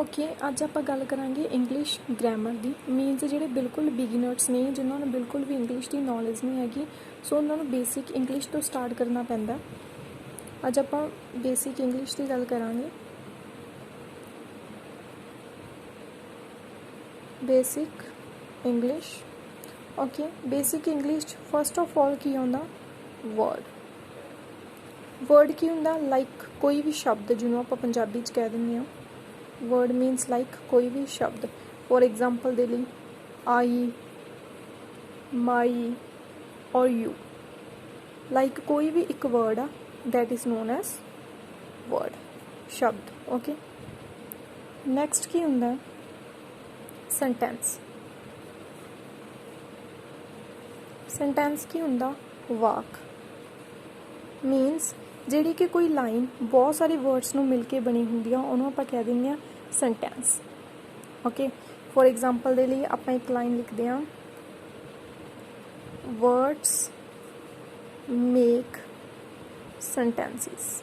Okay अज आप गल करांगे इंग्लिश ग्रैमर की मीनस जोड़े बिल्कुल बिगिनर्स ने जिन्होंने बिल्कुल भी इंग्लिश की नॉलेज नहीं हैगी सो उन्होंने बेसिक इंग्लिश तो स्टार्ट करना पैंदा। अज आप बेसिक इंग्लिश की गल करांगे। Basic English okay basic English first of all की आंदा वर्ड की होंदा लाइक कोई भी शब्द जिन्होंने आप पंजाबी च कह देंगे हाँ। वर्ड मीनस लाइक कोई भी शब्द फॉर एग्जाम्पल दे लिए आई माई और यू लाइक कोई भी एक वर्ड आ that is known as word शब्द ओके। नैक्सट की होंदा सेंटेंस। सेंटेंस की होंदा वाक मीनस जिहड़ी कि कोई लाइन बहुत सारे वर्ड्स नूं मिल के बनी हुंदी आ उहनूं आपां कह दिंदे आ सेंटेंस ओके। फॉर एग्जाम्पल दे लिए आपां एक लाइन लिखते हैं वर्ड्स मेक सेंटेंसिस।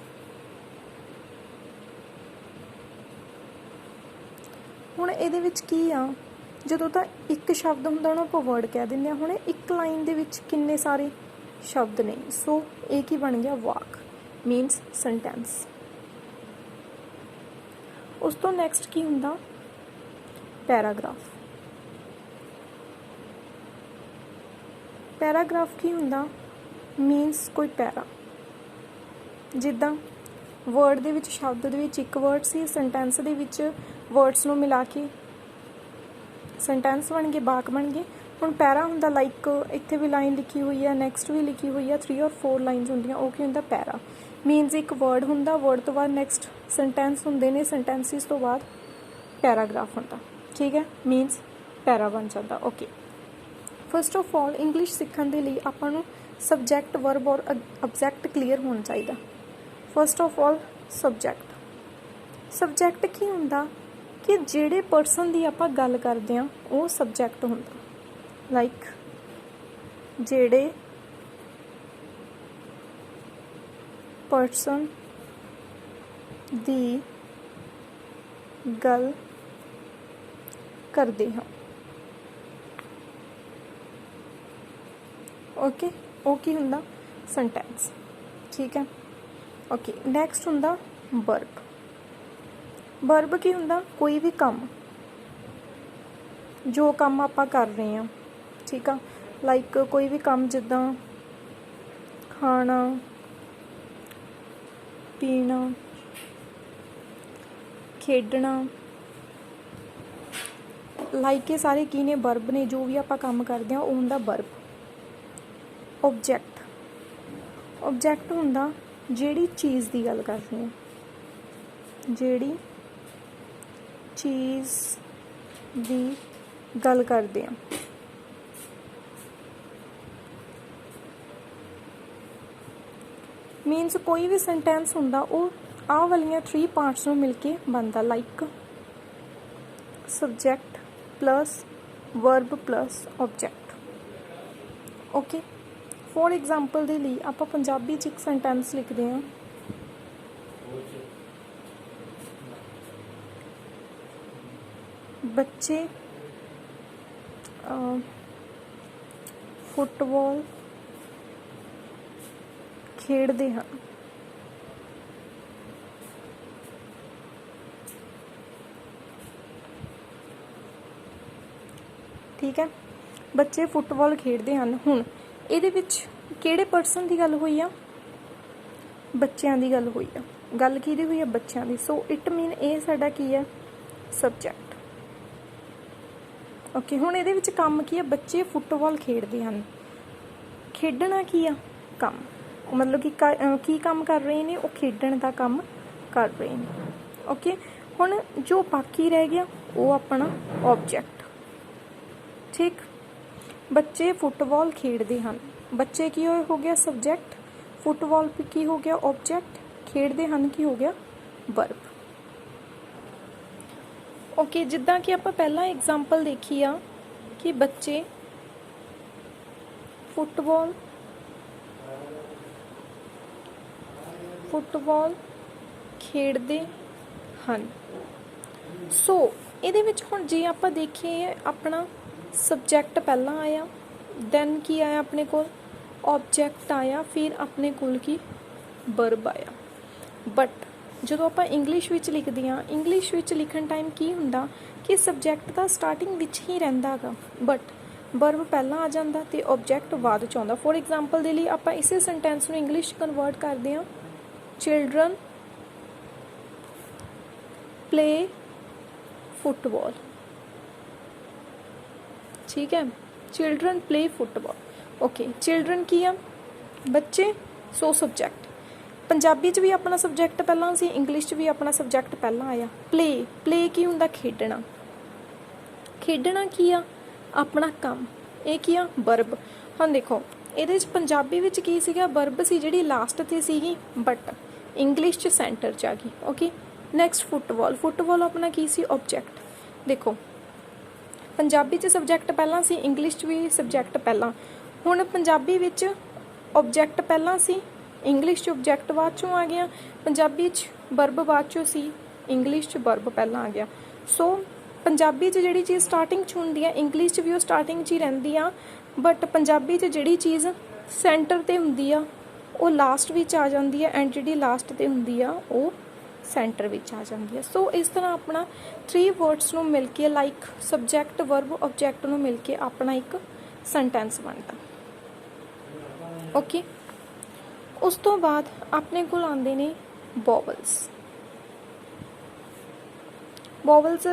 हुण इहदे विच की आ जदों तां एक शब्द हुंदा उहनूं आपां वर्ड कह दिंदे आ। हुण एक लाइन दे विच किन्ने सारे शब्द ने सो एक ही बन गया वाक मीनस सेंटेंस। उस तो नैक्सट की हुंदा पैराग्राफ। पैराग्राफ की हुंदा मीनस कोई पैरा जिद्दां वर्ड दे विच शब्द दे विच एक वर्ड सी सेंटेंस दे विच वर्ड्स नूं मिला के सेंटेंस बन गए वाक बन गए। हुण पैरा हुंदा लाइक इत्थे भी लाइन लिखी हुई है नैक्सट भी लिखी हुई है 3 और 4 लाइन्स हुंदियां ओह की हुंदा पैरा मीनस एक वर्ड हुंदा वर्ड तो बाद नैक्सट सेंटेंस हुंदे ने सेंटेंसिस तो बाद पैराग्राफ हुंदा ठीक है मीनस पैरा बन जाता okay. First of all English सीखण दे लई आपां नूं सबजैक्ट वर्ब और ऑब्जैक्ट क्लीयर होना चाहिए। फस्ट ऑफ ऑल सबजैक्ट की हुंदा कि जिहड़े परसन की आपां गल करदे हां वो सबजैक्ट हुंदा लाइक जिहड़े परसन दी गल करदे हां ओके वो की हुंदा सेंटेंस ठीक है ओके। नैक्सट हुंदा वर्ब। वर्ब की हुंदा कोई भी काम जो काम आपां कर रहे हैं ठीक है लाइक कोई भी काम जिद्दां खाना पीना खेडना लाइक ये सारे की ने वर्ब ने जो भी आपां काम करते हैं वो हुंदा वर्ब। ऑब्जैक्ट हुंदा जिहड़ी चीज़ की गल कर रहे हैं जिहड़ी चीज़ की गल करते हैं मीनस कोई भी सेंटेंस हुंदा वो आ वालियां 3 पार्ट्स नूं मिल के बनदा like subject plus verb plus object okay. For example दे लई आपां पंजाबी च एक सेंटेंस लिखते हैं बच्चे फुटबॉल खेडते हैं ठीक है बच्चे फुटबॉल खेडते हैं। हुण इहदे विच किहड़े परसन की गल हुई आ बच्चों की गल हुई आ गल किहदी हुई है बच्चों की सो इट मीन ये साडा की है सबजैक्ट ओके। हुण इहदे विच काम की है बच्चे फुटबॉल खेडते हैं खेडना की आ काम मतलब की काम कर रहे हैं वो खेडण का काम कर रहे हैं ओके। हुण जो बाकी रह गया वो अपना ऑब्जैक्ट ठीक बच्चे फुटबॉल खेडते हैं बच्चे की हो गया सबजैक्ट फुटबॉल की हो गया ऑब्जैक्ट खेडते हैं की हो गया वर्ब ओके। जिद्दां कि आपां पहला एग्जाम्पल देखी आ कि बच्चे फुटबॉल खेडते हैं ਸੋ ਇਹਦੇ ਵਿੱਚ ਹੁਣ ਜੇ ਆਪਾਂ ਦੇਖੀਏ ਆਪਣਾ ਸਬਜੈਕਟ ਪਹਿਲਾਂ ਆਇਆ, ਦੈਨ ਕੀ ਆਇਆ ਆਪਣੇ ਕੋਲ, ऑब्जेक्ट आया, फिर अपने कोल की वर्ब आया। बट ਜਦੋਂ ਆਪਾਂ ਇੰਗਲਿਸ਼ ਵਿੱਚ ਲਿਖਦੇ ਹਾਂ, ਇੰਗਲਿਸ਼ ਵਿੱਚ ਲਿਖਣ ਟਾਈਮ ਕੀ ਹੁੰਦਾ ਕਿ ਸਬਜੈਕਟ ਤਾਂ ਸਟਾਰਟਿੰਗ ਵਿੱਚ ਹੀ ਰਹਿੰਦਾ ਹੈਗਾ, ਬਟ ਵਰਬ ਪਹਿਲਾਂ ਆ ਜਾਂਦਾ ਤੇ ਆਬਜੈਕਟ ਬਾਅਦ 'ਚ ਆਉਂਦਾ। ਫੋਰ ਐਗਜ਼ਾਮਪਲ ਦੇ ਲਈ ਆਪਾਂ ਇਸੇ ਸੈਂਟੈਂਸ ਨੂੰ ਇੰਗਲਿਸ਼ 'ਚ ਕਨਵਰਟ ਕਰਦੇ ਹਾਂ, ਚਿਲਡਰਨ प्ले फुटबॉल, ठीक है, children play football. Okay, children की आ बच्चे, सो सब्जैक्ट पंजाबी च भी अपना सब्जैक्ट पहला सी, इंग्लिश च भी अपना सब्जैक्ट पहला आया। प्ले, प्ले की हुंदा खेडना, खेडना की आ अपना काम, ये की आ वर्ब। हुण देखो ਇਹਦੇ 'ਚ ਪੰਜਾਬੀ ਵਿੱਚ ਕੀ ਸੀਗਾ, ਵਰਬ ਸੀ ਜਿਹੜੀ ਲਾਸਟ 'ਤੇ ਸੀਗੀ, ਬਟ ਇੰਗਲਿਸ਼ 'ਚ ਸੈਂਟਰ 'ਚ ਆ ਗਈ। ਓਕੇ, ਨੈਕਸਟ ਫੁੱਟਬਾਲ, ਫੁੱਟਬਾਲ ਆਪਣਾ ਕੀ ਸੀ, ਆਬਜੈਕਟ। ਦੇਖੋ ਪੰਜਾਬੀ 'ਚ ਸਬਜੈਕਟ ਪਹਿਲਾਂ ਸੀ, ਇੰਗਲਿਸ਼ 'ਚ ਵੀ ਸਬਜੈਕਟ ਪਹਿਲਾਂ। ਹੁਣ ਪੰਜਾਬੀ ਵਿੱਚ ਆਬਜੈਕਟ ਪਹਿਲਾਂ ਸੀ, ਇੰਗਲਿਸ਼ 'ਚ ਆਬਜੈਕਟ ਬਾਅਦ 'ਚੋਂ ਆ ਗਿਆ, ਪੰਜਾਬੀ 'ਚ ਵਰਬ ਬਾਅਦ 'ਚੋਂ ਸੀ, ਇੰਗਲਿਸ਼ 'ਚ ਵਰਬ ਪਹਿਲਾਂ ਆ ਗਿਆ। ਸੋ ਪੰਜਾਬੀ 'ਚ ਜਿਹੜੀ ਚੀਜ਼ ਸਟਾਰਟਿੰਗ 'ਚ ਹੁੰਦੀ ਆ, ਇੰਗਲਿਸ਼ 'ਚ ਵੀ ਉਹ ਸਟਾਰਟਿੰਗ 'ਚ ਹੀ ਰਹਿੰਦੀ ਆ, ਬਟ ਪੰਜਾਬੀ 'ਚ ਜਿਹੜੀ ਚੀਜ਼ ਸੈਂਟਰ 'ਤੇ ਹੁੰਦੀ ਆ ਉਹ ਲਾਸਟ ਵਿੱਚ ਆ ਜਾਂਦੀ ਹੈ, ਐਂਡ ਜਿਹੜੀ ਲਾਸਟ 'ਤੇ ਹੁੰਦੀ ਆ ਉਹ ਸੈਂਟਰ ਵਿੱਚ ਆ ਜਾਂਦੀ ਹੈ। ਸੋ ਇਸ ਤਰ੍ਹਾਂ ਆਪਣਾ 3 ਵਰਡਸ ਨੂੰ ਮਿਲ ਕੇ, ਲਾਈਕ ਸਬਜੈਕਟ, ਵਰਬ, ਆਬਜੈਕਟ ਨੂੰ ਮਿਲ ਕੇ ਆਪਣਾ ਇੱਕ ਸੈਂਟੈਂਸ ਬਣਦਾ। ਓਕੇ, ਉਸ ਤੋਂ ਬਾਅਦ ਆਪਣੇ ਕੋਲ ਆਉਂਦੇ ਨੇ ਵੋਵਲਸ। ਵੋਵਲਸ